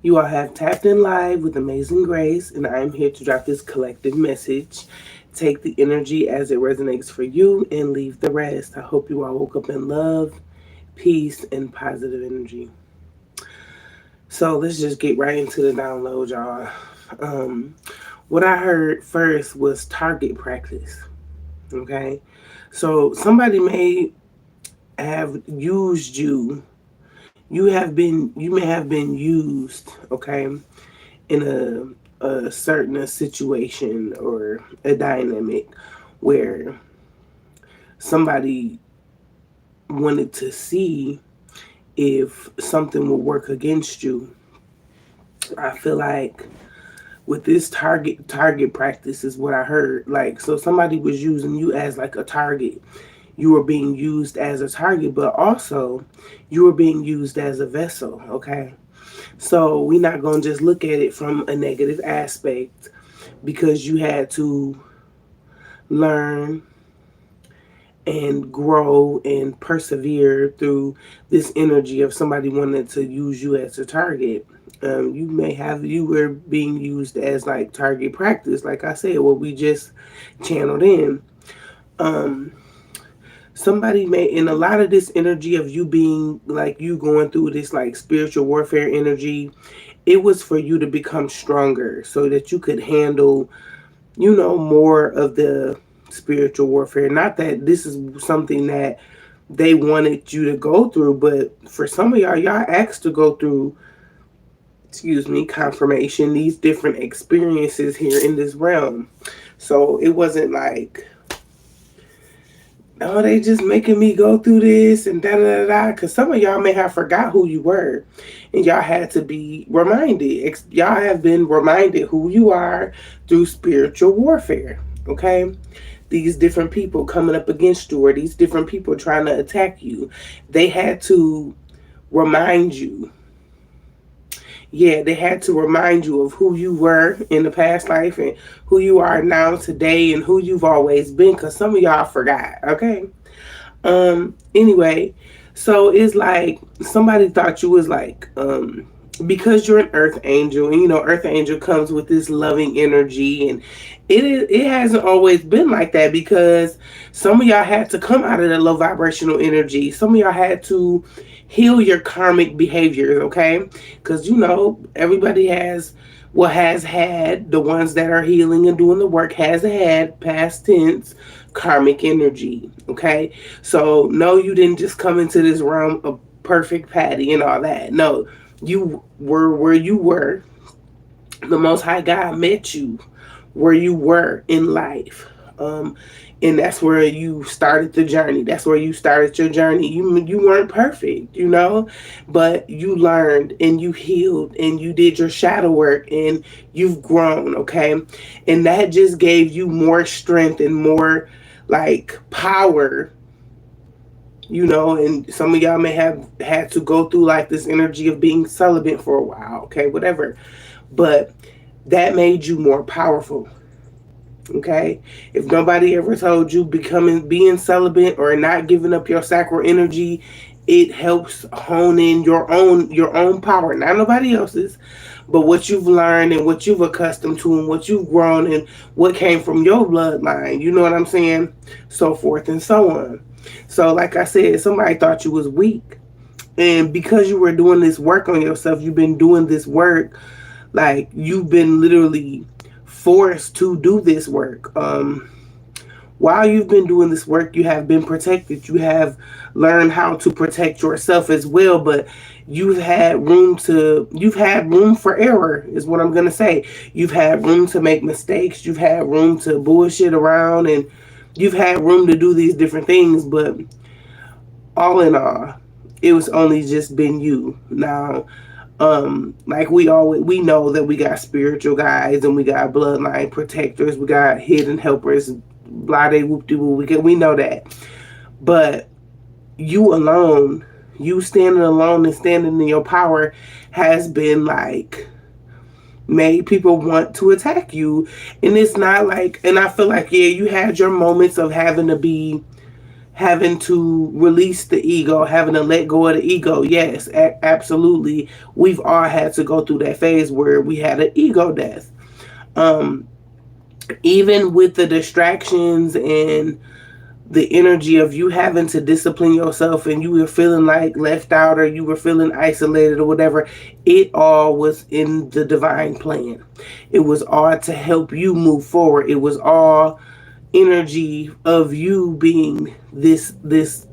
You all have tapped in live with amazing grace, and I am here to drop this collective message. Take the energy as it resonates for you and leave the rest. I hope you all woke up in love, peace, and positive energy. So let's just get right into the download, y'all. Um, what I heard first was target practice. Okay, so somebody may have used you. You may have been used. Okay, in a certain situation or a dynamic where somebody wanted to see if something will work against you. I feel like with this target practice is what I heard. Like, so somebody was using you as like a target. You were being used as a target, but also you were being used as a vessel. Okay, so we're not gonna just look at it from a negative aspect because you had to learn and grow and persevere through this energy of somebody wanting to use you as a target. You were being used as like target practice, like I said, what we just channeled in. Um, Somebody may, in a lot of this energy of you being like you going through this like spiritual warfare energy, it was for you to become stronger so that you could handle, more of the spiritual warfare. Not that this is something that they wanted you to go through, but for some of y'all asked to go through, confirmation, these different experiences here in this realm. So it wasn't like, oh, they just making me go through this and da da da da. Because some of y'all may have forgot who you were, and y'all had to be reminded. Y'all have been reminded who you are through spiritual warfare. Okay, these different people coming up against you, or these different people trying to attack you. They had to remind you. Yeah, they had to remind you of who you were in the past life and who you are now today and who you've always been, because some of y'all forgot. Okay. Anyway, so it's like somebody thought you was like, because you're an earth angel, and earth angel comes with this loving energy, and it hasn't always been like that, because some of y'all had to come out of the low vibrational energy. Some of y'all had to heal your karmic behaviors. Okay, because everybody has, well, has had, the ones that are healing and doing the work has had, past tense, karmic energy. Okay, so no, you didn't just come into this realm of perfect patty and all that. No, you were where you were. The Most High God met you where you were in life. And that's where you started the journey. That's where you started your journey. You weren't perfect, but you learned and you healed and you did your shadow work and you've grown. Okay, and that just gave you more strength and more like power. And some of y'all may have had to go through like this energy of being celibate for a while. Okay, whatever, but that made you more powerful. Okay, if nobody ever told you being celibate or not giving up your sacral energy, it helps hone in your own power, not nobody else's, but what you've learned and what you've accustomed to and what you've grown and what came from your bloodline. You know what I'm saying? So forth and so on. So like I said, somebody thought you was weak, and because you were doing this work on yourself, you've been doing this work, like you've been literally forced to do this work. While you've been doing this work, you have been protected. You have learned how to protect yourself as well, but you've had room for error, is what I'm gonna say. You've had room to make mistakes. You've had room to bullshit around, and you've had room to do these different things, but all in all, it was only just been you. Now, like we know that we got spiritual guides and we got bloodline protectors, we got hidden helpers, blah de whoop de woo. We know that, but you alone, you standing alone and standing in your power, has been like made people want to attack you. And it's not like, and I feel like, yeah, you had your moments of having to release the ego, having to let go of the ego. Yes, absolutely. We've all had to go through that phase where we had an ego death. Um, Even with the distractions and the energy of you having to discipline yourself, and you were feeling like left out, or you were feeling isolated or whatever, it all was in the divine plan. It was all to help you move forward. It was all energy of you being this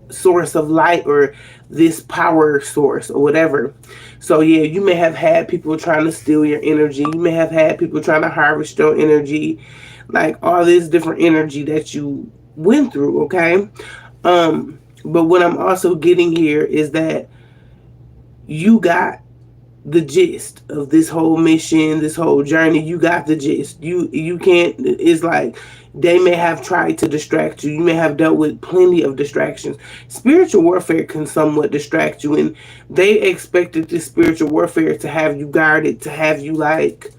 source of light, or this power source or whatever. So yeah, you may have had people trying to steal your energy. You may have had people trying to harvest your energy, like all this different energy that you went through, okay? But what I'm also getting here is that you got the gist of this whole mission, this whole journey. You got the gist. You can't. It's like they may have tried to distract you. You may have dealt with plenty of distractions. Spiritual warfare can somewhat distract you, and they expected this spiritual warfare to have you guarded, to have you like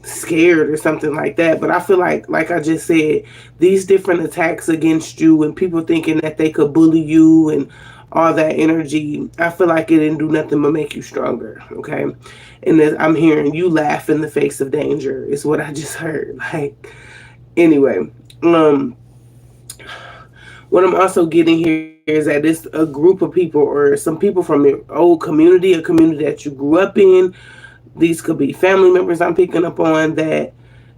scared or something like that. But I feel like I just said, these different attacks against you and people thinking that they could bully you and all that energy, I feel like it didn't do nothing but make you stronger, okay? And then I'm hearing you laugh in the face of danger is what I just heard. Like, anyway, what I'm also getting here is that it's a group of people, or some people from your old community, a community that you grew up in. These could be family members I'm picking up on that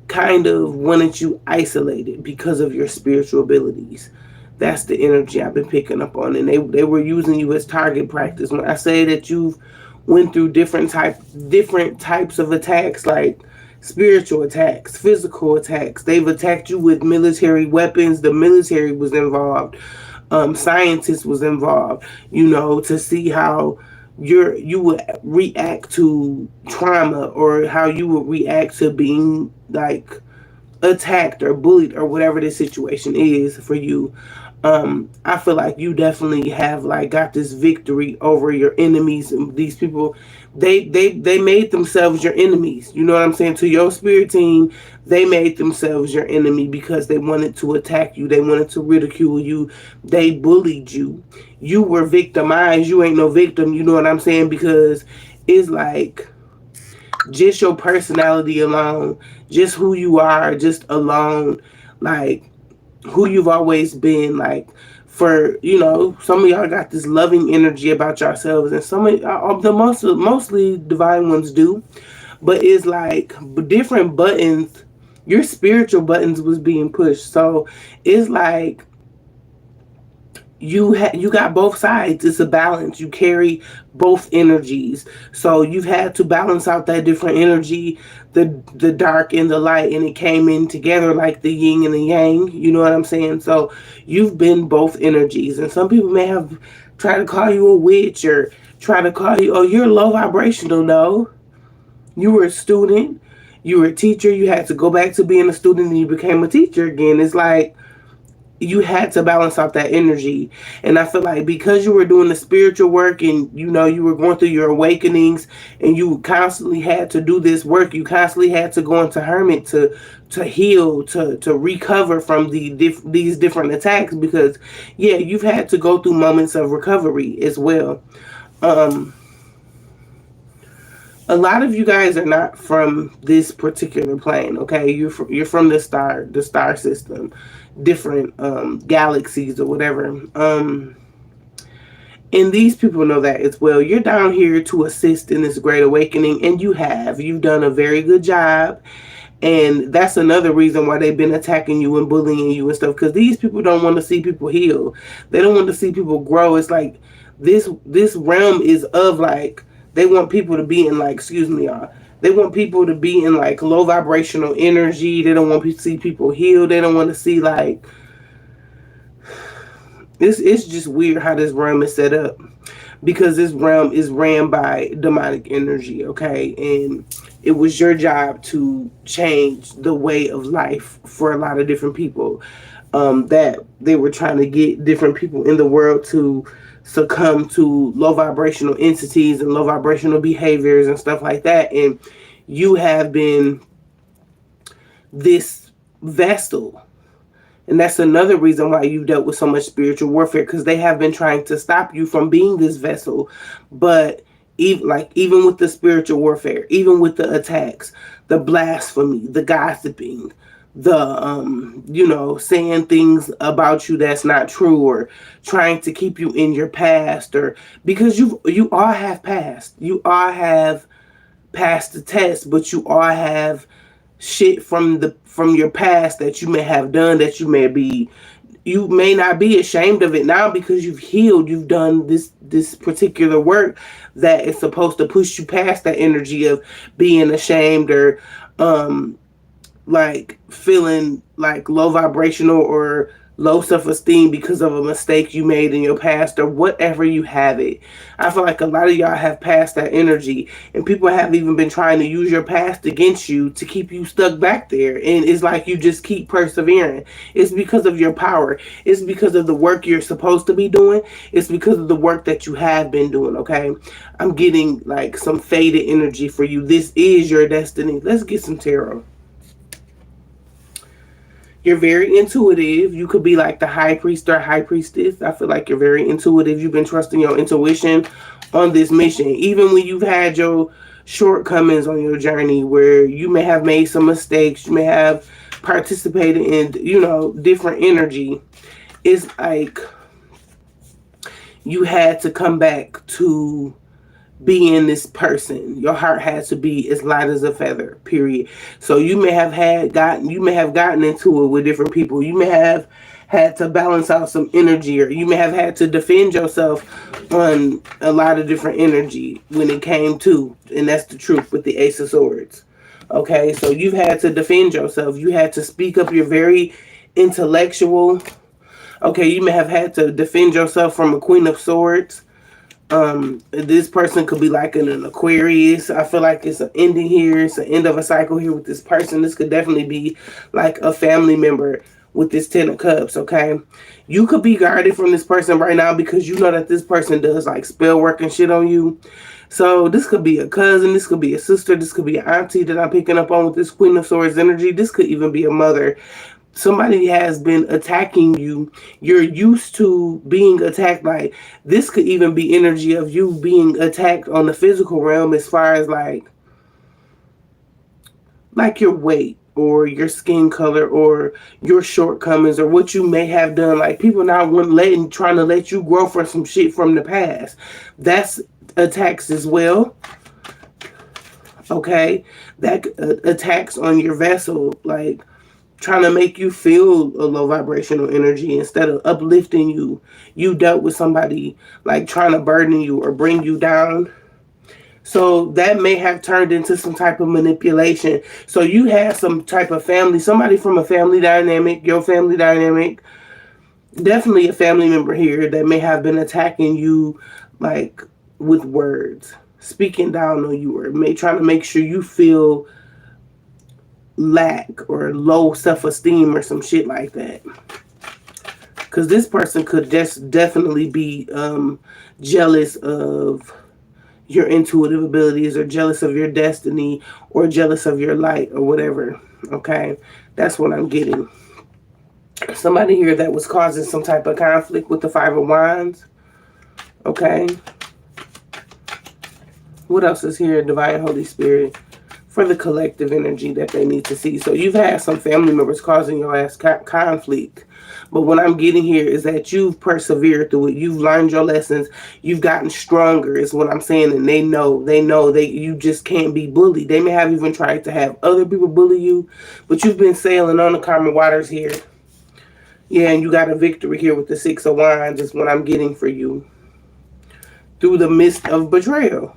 kind of wanted you isolated because of your spiritual abilities. That's the energy I've been picking up on. And they were using you as target practice. When I say that you've went through different types of attacks, like spiritual attacks, physical attacks. They've attacked you with military weapons. The military was involved. Scientists was involved, to see how you would react to trauma, or how you would react to being like attacked or bullied, or whatever the situation is for you. I feel like you definitely have like got this victory over your enemies, and these people, they made themselves your enemies. You know what I'm saying? To your spirit team, they made themselves your enemy because they wanted to attack you. They wanted to ridicule you. They bullied you. You were victimized. You ain't no victim. You know what I'm saying? Because it's like just your personality alone, just who you are, just alone, like who you've always been, like for some of y'all got this loving energy about yourselves, and some of the mostly divine ones do, but it's like different buttons. Your spiritual buttons was being pushed, so it's like you got both sides. It's a balance. You carry both energies, so you've had to balance out that different energy, the dark and the light, and it came in together like the yin and the yang. You know what I'm saying? So you've been both energies, and some people may have tried to call you a witch, or try to call you, oh, you're low vibrational. No, you were a student, you were a teacher, you had to go back to being a student, and you became a teacher again. It's like you had to balance out that energy. And I feel like because you were doing the spiritual work, and you were going through your awakenings, and you constantly had to do this work, you constantly had to go into hermit to heal, to recover from these different attacks, because yeah, you've had to go through moments of recovery as well. A lot of you guys are not from this particular plane, okay? You're from the star system, different galaxies or whatever. And these people know that as well. You're down here to assist in this great awakening, and you've done a very good job. And that's another reason why they've been attacking you and bullying you and stuff, because these people don't want to see people heal. They don't want to see people grow. It's like this realm is of like, they want people to be in like, excuse me, y'all. They want people to be in like low vibrational energy. They don't want to see people heal. They don't want to see like, it's just weird how this realm is set up, because this realm is ran by demonic energy, okay? And it was your job to change the way of life for a lot of different people, that they were trying to get different people in the world to succumb to low vibrational entities and low vibrational behaviors and stuff like that. And you have been this vessel And that's another reason why you dealt with so much spiritual warfare, because they have been trying to stop you from being this vessel. But even with the spiritual warfare, even with the attacks, the blasphemy, the gossiping, the saying things about you that's not true, or trying to keep you in your past, or because you all have passed. You all have passed the test, but you all have shit from your past that you may have done, that you may not be ashamed of it now, because you've healed. You've done this particular work that is supposed to push you past that energy of being ashamed, or like feeling like low vibrational or low self-esteem because of a mistake you made in your past, or whatever you have it. I feel like a lot of y'all have passed that energy, and people have even been trying to use your past against you to keep you stuck back there, and it's like you just keep persevering. It's because of your power. It's because of the work you're supposed to be doing. It's because of the work that you have been doing. Okay, I'm getting like some faded energy for you. This is your destiny. Let's get some tarot. You're very intuitive. You could be like the high priest or high priestess. I feel like you're very intuitive. You've been trusting your intuition on this mission. Even when you've had your shortcomings on your journey, where you may have made some mistakes, you may have participated in, different energy. It's like you had to come back to being this person. Your heart has to be as light as a feather, period. So you may have gotten into it with different people. You may have had to balance out some energy, or you may have had to defend yourself on a lot of different energy when it came to, and that's the truth with the Ace of Swords. Okay, so you've had to defend yourself. You had to speak up. You're very intellectual. Okay, you may have had to defend yourself from a Queen of Swords. This person could be like an Aquarius. I feel like it's an ending here. It's an end of a cycle here with this person. This could definitely be like a family member with this 10 of Cups, okay? You could be guarded from this person right now, because you know that this person does like spell work and shit on you. So this could be a cousin. This could be a sister. This could be an auntie that I'm picking up on with this Queen of Swords energy. This could even be a mother. Somebody has been attacking you. You're used to being attacked. Like, this could even be energy of you being attacked on the physical realm, as far as like your weight, or your skin color, or your shortcomings, or what you may have done. Like, people now trying to let you grow from some shit from the past. That's attacks as well. Okay, that attacks on your vessel, like trying to make you feel a low vibrational energy instead of uplifting you. You dealt with somebody like trying to burden you or bring you down. So that may have turned into some type of manipulation. So you had some type of family, somebody from a family dynamic, your family dynamic, definitely a family member here that may have been attacking you like with words, speaking down on you, or trying to make sure you feel lack or low self-esteem or some shit like that. Because this person could just definitely be jealous of your intuitive abilities, or jealous of your destiny, or jealous of your light, or whatever. Okay, that's what I'm getting. Somebody here that was causing some type of conflict with the Five of Wands. Okay, what else is here? Divine Holy Spirit, for the collective energy that they need to see. So you've had some family members causing your ass conflict. But what I'm getting here is that you've persevered through it. You've learned your lessons. You've gotten stronger is what I'm saying. And they know you just can't be bullied. They may have even tried to have other people bully you, but you've been sailing on the karmic waters here. Yeah, and you got a victory here with the Six of Wands is what I'm getting for you. Through the midst of betrayal.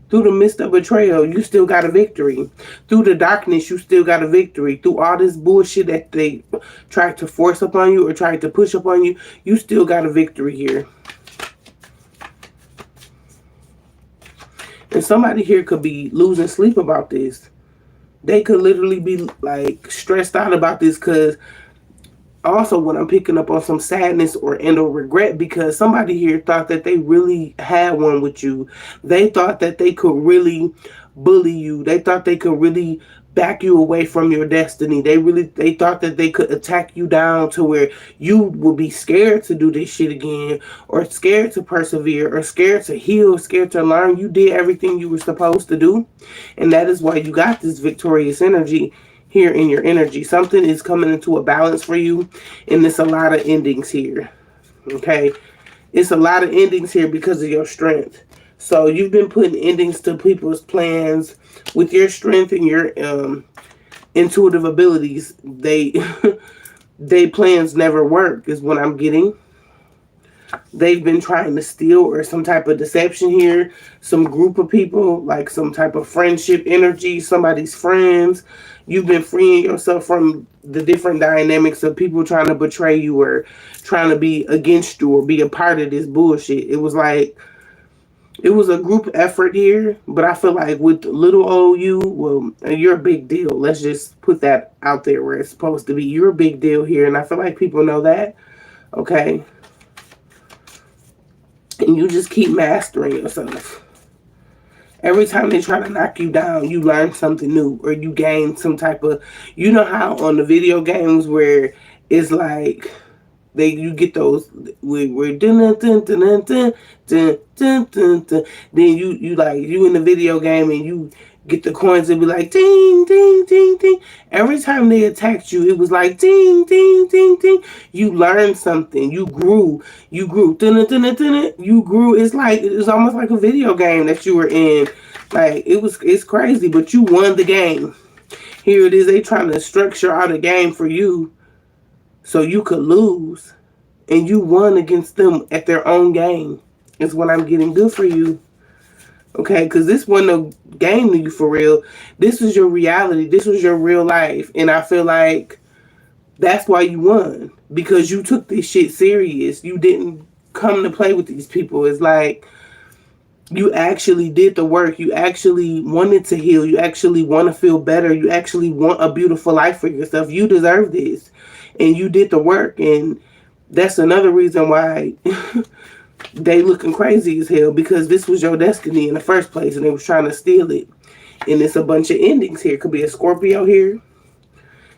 Through the midst of betrayal, you still got a victory. Through the darkness, you still got a victory. Through all this bullshit that they tried to force upon you or tried to push upon you, you still got a victory here. And somebody here could be losing sleep about this. They could literally be like stressed out about this, because also when I'm picking up on some sadness or regret, because somebody here thought that they really had one with you. They thought that they could really bully you. They thought they could really back you away from your destiny. They thought that they could attack you down to where you would be scared to do this shit again, or scared to persevere, or scared to heal, scared to learn. You did everything you were supposed to do, and that is why you got this victorious energy here in your energy. Something is coming into a balance for you, and it's a lot of endings here. Okay, it's a lot of endings here because of your strength. So you've been putting endings to people's plans with your strength and your intuitive abilities. They plans never work is what I'm getting. They've been trying to steal, or some type of deception here. Some group of people, like some type of friendship energy, somebody's friends. You've been freeing yourself from the different dynamics of people trying to betray you, or trying to be against you, or be a part of this bullshit. It was like, it was a group effort here, but I feel like with little old you, well, you're a big deal. Let's just put that out there where it's supposed to be. You're a big deal here, and I feel like people know that. Okay? And you just keep mastering yourself. Every time they try to knock you down, you learn something new, or you gain some type of, you know how on the video games where it's like you get those where dun dun dun dun dun dun dun dun dun. Then you like, you in the video game and you get the coins and be like ding ding ding ding. Every time they attacked you, it was like ding ding ding ding. You learned something. You grew. Dun dun dun dun. You grew. It's almost like a video game that you were in. Like it's crazy, but you won the game. Here it is. They trying to structure out a game for you so you could lose, and you won against them at their own game. Is what I'm getting. Good for you. Okay, because this wasn't a game to you for real. This was your reality. This was your real life. And I feel like that's why you won. Because you took this shit serious. You didn't come to play with these people. It's like you actually did the work. You actually wanted to heal. You actually want to feel better. You actually want a beautiful life for yourself. You deserve this. And you did the work. And that's another reason why they looking crazy as hell, because this was your destiny in the first place, and they was trying to steal it. And it's a bunch of endings here. Could be a Scorpio here.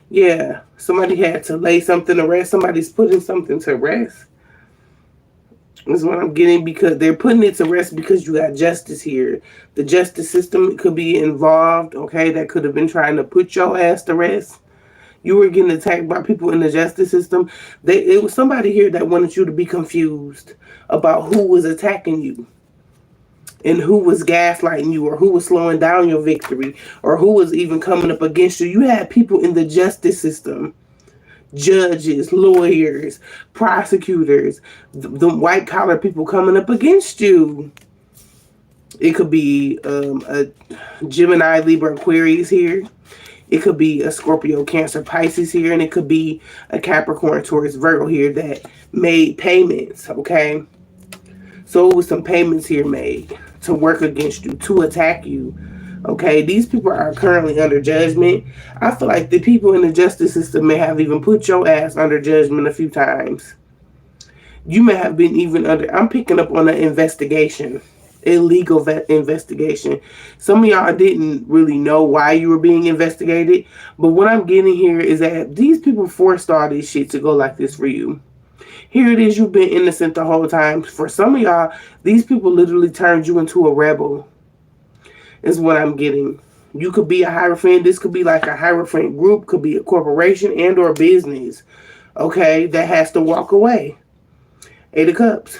Yeah, somebody had to lay something to rest. Somebody's putting something to rest. That's what I'm getting, because they're putting it to rest because you got justice here. The justice system could be involved, okay? That could have been trying to put your ass to rest. You were getting attacked by people in the justice system. It was somebody here that wanted you to be confused about who was attacking you, and who was gaslighting you, or who was slowing down your victory, or who was even coming up against you. You had people in the justice system, judges, lawyers, prosecutors, the white collar people coming up against you. It could be a Gemini, Libra, Aquarius here. It could be a Scorpio, Cancer, Pisces here, and it could be a Capricorn, Taurus, Virgo here that made payments, okay? So it was some payments here made to work against you, to attack you, okay? These people are currently under judgment. I feel like the people in the justice system may have even put your ass under judgment a few times. You may have been even under, I'm picking up on an investigation. Illegal investigation. Some of y'all didn't really know why you were being investigated, but what I'm getting here is that these people forced all this shit to go like this for you. Here it is, you've been innocent the whole time. For some of y'all, these people literally turned you into a rebel, is what I'm getting. You could be a Hierophant. This could be like a Hierophant group, could be a corporation and or business, okay, that has to walk away. Eight of Cups.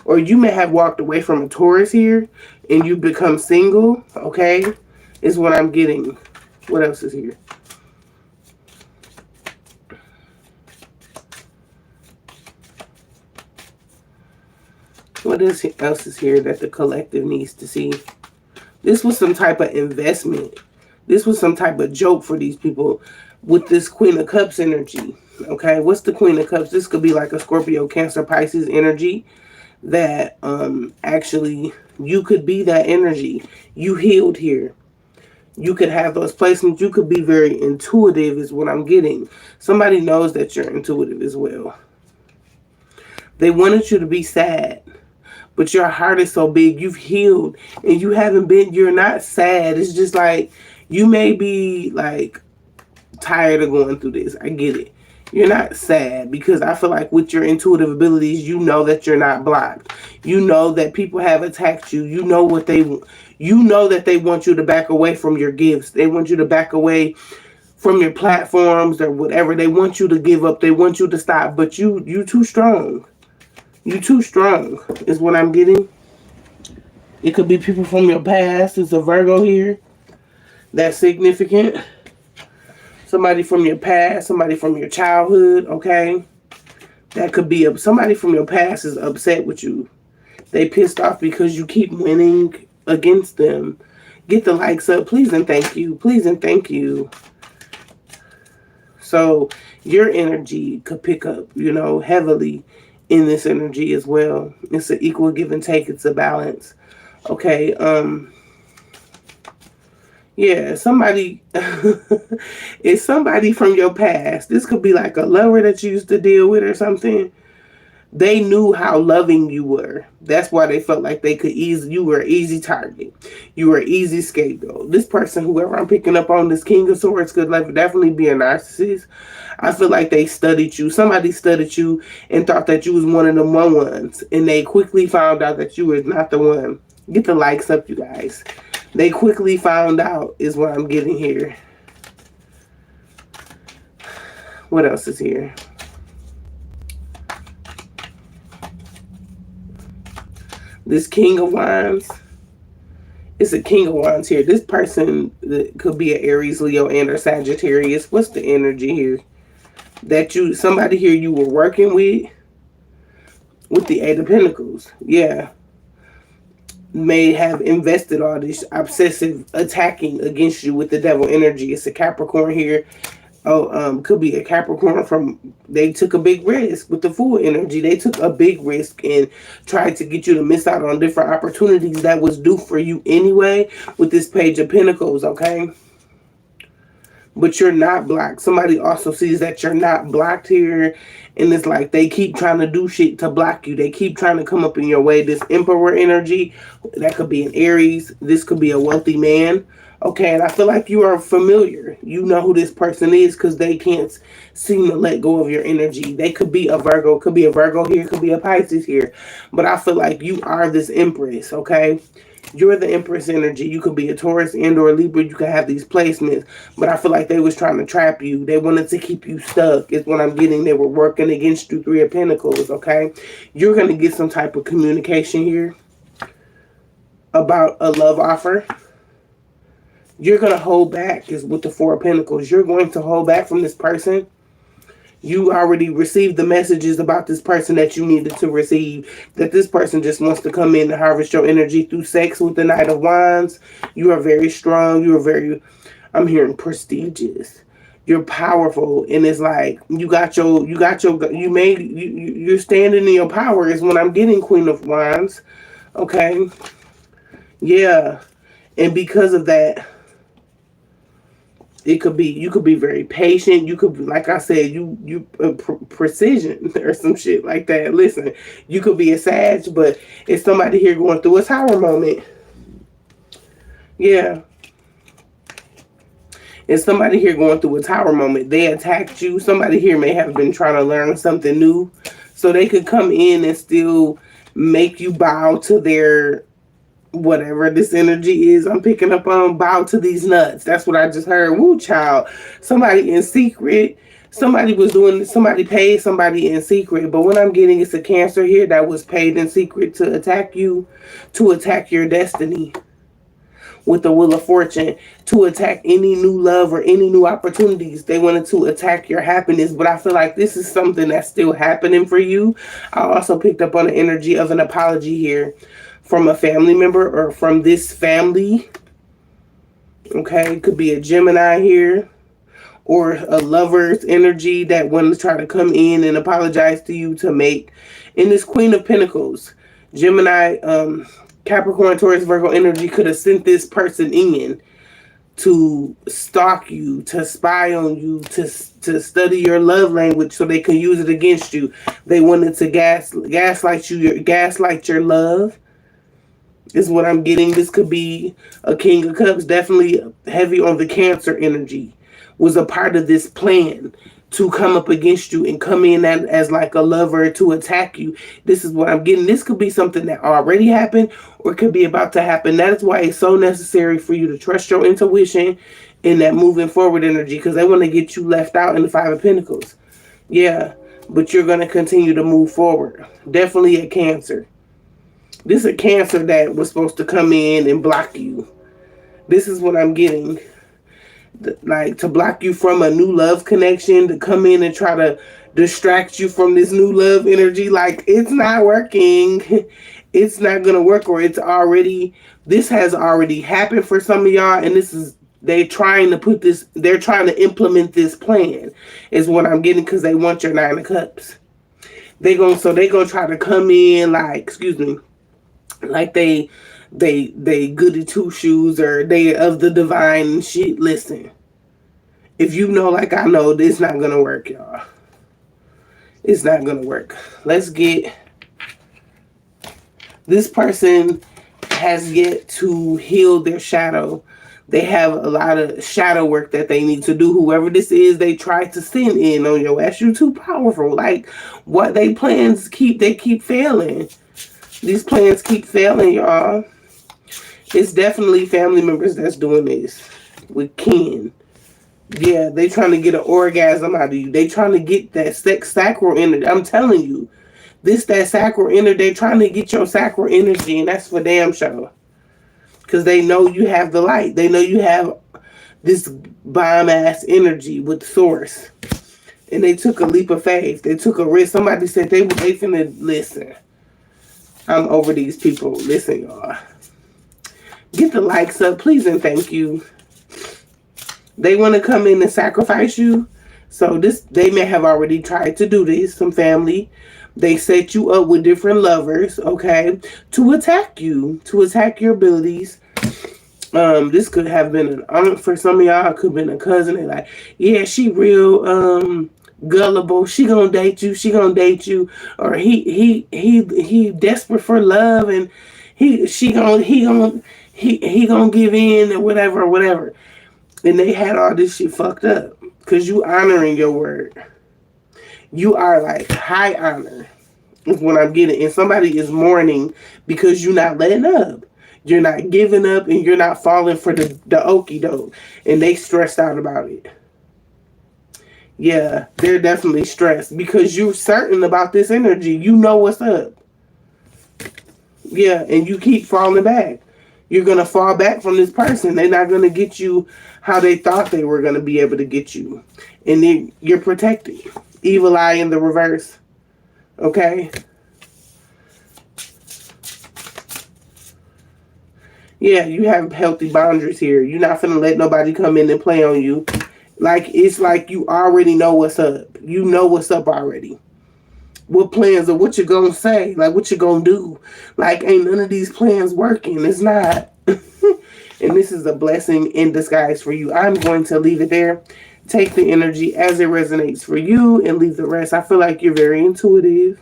Or you may have walked away from a Taurus here and you become single, okay? Is what I'm getting. What else is here? What else is here that the collective needs to see? This was some type of investment. This was some type of joke for these people with this Queen of Cups energy, okay? What's the Queen of Cups? This could be like a Scorpio, Cancer, Pisces energy. That actually you could be that energy. You healed here. You could have those placements. You could be very intuitive is what I'm getting. Somebody knows that you're intuitive as well. They wanted you to be sad, but your heart is so big. You've healed, and you're not sad. It's just like you may be like tired of going through this. I get it. You're not sad, because I feel like with your intuitive abilities, you know that you're not blocked. You know that people have attacked you. You know that they want you to back away from your gifts. They want you to back away from your platforms or whatever. They want you to give up. They want you to stop. But you too strong. You too strong is what I'm getting. It could be people from your past. It's a Virgo here. That's significant. Somebody from your past, somebody from your childhood, okay? That could be somebody from your past is upset with you. They pissed off because you keep winning against them. Get the likes up, please and thank you. Please and thank you. So your energy could pick up, heavily in this energy as well. It's an equal give and take. It's a balance. Okay, yeah, somebody, it's somebody from your past. This could be like a lover that you used to deal with or something. They knew how loving you were. That's why they felt like you were an easy target. You were an easy scapegoat. This person, whoever I'm picking up on, this King of Swords, could definitely be a narcissist. I feel like they studied you. Somebody studied you and thought that you was one of them ones. And they quickly found out that you were not the one. Get the likes up, you guys. They quickly found out is what I'm getting here. What else is here? This King of Wands. It's a King of Wands here. This person could be an Aries, Leo, and or Sagittarius. What's the energy here? Somebody here you were working with the Eight of Pentacles. Yeah. May have invested all this obsessive attacking against you with the devil energy. It's a Capricorn here. Could be a Capricorn they took a big risk with the Fool energy. They took a big risk and tried to get you to miss out on different opportunities that was due for you anyway with this Page of Pentacles, okay? But you're not blocked. Somebody also sees that you're not blocked here. And it's like they keep trying to do shit to block you. They keep trying to come up in your way. This Emperor energy, that could be an Aries. This could be a wealthy man. Okay, and I feel like you are familiar. You know who this person is because they can't seem to let go of your energy. They could be a Virgo. Could be a Virgo here. Could be a Pisces here. But I feel like you are this Empress, okay? You're the Empress energy. You could be a Taurus and or a Libra. You could have these placements. But I feel like they was trying to trap you. They wanted to keep you stuck is what I'm getting. They were working against you. Three of Pentacles, okay? You're going to get some type of communication here about a love offer. You're going to hold back is with the Four of Pentacles. You're going to hold back from this person. You already received the messages about this person that you needed to receive. That this person just wants to come in and harvest your energy through sex with the Knight of Wands. You are very strong. You are very, I'm hearing prestigious. You're powerful. And it's like, you're standing in your power is what I'm getting, Queen of Wands. Okay. Yeah. And because of that, you could be very patient. You could, like I said, precision or some shit like that. Listen, you could be a Sag, but it's somebody here going through a tower moment. Yeah. It's somebody here going through a tower moment. They attacked you. Somebody here may have been trying to learn something new. So they could come in and still make you bow to their whatever this energy is I'm picking up on. Bow to these nuts. That's what I just heard. Woo, child. Somebody in secret. Somebody paid somebody in secret. But what I'm getting is a Cancer here that was paid in secret to attack you, to attack your destiny with the Wheel of Fortune, to attack any new love or any new opportunities. They wanted to attack your happiness, but I feel like this is something that's still happening for you. I also picked up on the energy of an apology here from a family member or from this family. Okay, it could be a Gemini here or a lover's energy that wanted to try to come in and apologize to you to make. In this Queen of Pentacles, Gemini, Capricorn, Taurus, Virgo energy could have sent this person in to stalk you, to spy on you, to study your love language so they can use it against you. They wanted to gaslight you, gaslight your love. Is what I'm getting. This could be a King of Cups, definitely heavy on the Cancer energy. Was a part of this plan to come up against you and come in as like a lover to attack you. This is what I'm getting. This could be something that already happened or could be about to happen. That is why it's so necessary for you to trust your intuition in that moving forward energy, because they want to get you left out in the Five of Pentacles. Yeah, but you're going to continue to move forward. Definitely a Cancer. This is a Cancer that was supposed to come in and block you. This is what I'm getting. Like, to block you from a new love connection, to come in and try to distract you from this new love energy. Like, it's not working. It's not going to work, or this has already happened for some of y'all, and they're trying to implement this plan, is what I'm getting, because they want your Nine of Cups. They gonna try to come in like, like they goody two shoes, or they of the divine and shit. Listen, if you know like I know, this not gonna work, y'all. It's not gonna work. Let's get, this person has yet to heal their shadow. They have a lot of shadow work that they need to do. Whoever this is, they try to send in on your ass. You too powerful. Like, what they plans keep failing. These plans keep failing, y'all. It's definitely family members that's doing this with kin. Yeah, they trying to get an orgasm out of you. They trying to get that sacral energy. I'm telling you, that sacral energy. They trying to get your sacral energy, and that's for damn sure. Because they know you have the light. They know you have this bomb ass energy with source. And they took a leap of faith. They took a risk. Somebody said they finna listen. I'm over these people. Listen, y'all. Get the likes up, please and thank you. They want to come in and sacrifice you. So they may have already tried to do this. Some family. They set you up with different lovers, okay, to attack you, to attack your abilities. This could have been an aunt for some of y'all. It could have been a cousin. They're like, yeah, she real gullible. She gonna date you. She gonna date you. Or he desperate for love, and he gonna give in, or whatever. And they had all this shit fucked up because you honoring your word. You are like high honor is what I'm getting. And somebody is mourning because you're not letting up. You're not giving up, and you're not falling for the okie doke. And they stressed out about it. Yeah, they're definitely stressed because you're certain about this energy. You know what's up. Yeah, and you keep falling back. You're going to fall back from this person. They're not going to get you how they thought they were going to be able to get you. And then you're protected. Evil eye in the reverse. Okay? Yeah, you have healthy boundaries here. You're not finna let nobody come in and play on you. Like, it's like you already know what's up. You know what's up already. What plans, or what you gonna say? Like, what you gonna do? Like, ain't none of these plans working. It's not. And this is a blessing in disguise for you. I'm going to leave it there. Take the energy as it resonates for you and leave the rest. I feel like you're very intuitive.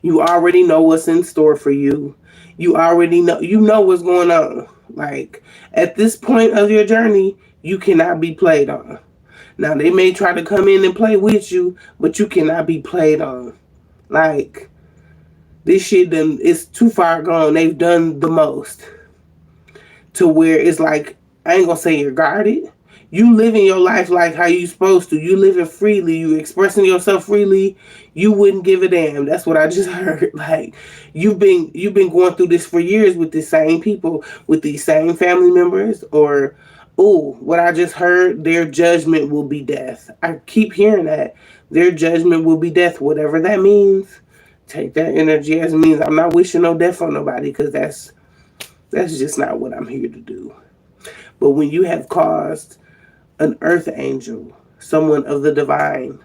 You already know what's in store for you. You already know what's going on. Like, at this point of your journey, you cannot be played on. Now, they may try to come in and play with you, but you cannot be played on. Like, this shit it's too far gone. They've done the most. To where it's like, I ain't gonna say you're guarded. You living your life like how you supposed to. You living freely. You expressing yourself freely. You wouldn't give a damn. That's what I just heard. Like, you've been going through this for years with the same people, with these same family members, or what I just heard, their judgment will be death. I keep hearing that. Their judgment will be death, whatever that means. Take that energy as it means. I'm not wishing no death on nobody, because that's just not what I'm here to do. But when you have caused an earth angel, someone of the divine,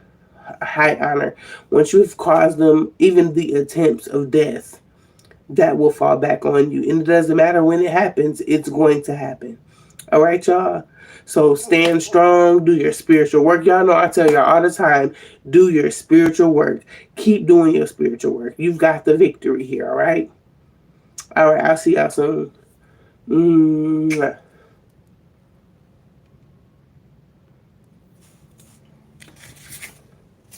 high honor, once you have caused them even the attempts of death, that will fall back on you. And it doesn't matter when it happens, it's going to happen. All right, y'all. So stand strong, do your spiritual work. Y'all know I tell y'all all the time, do your spiritual work. Keep doing your spiritual work. You've got the victory here, all right? All right, I'll see y'all soon. Mwah.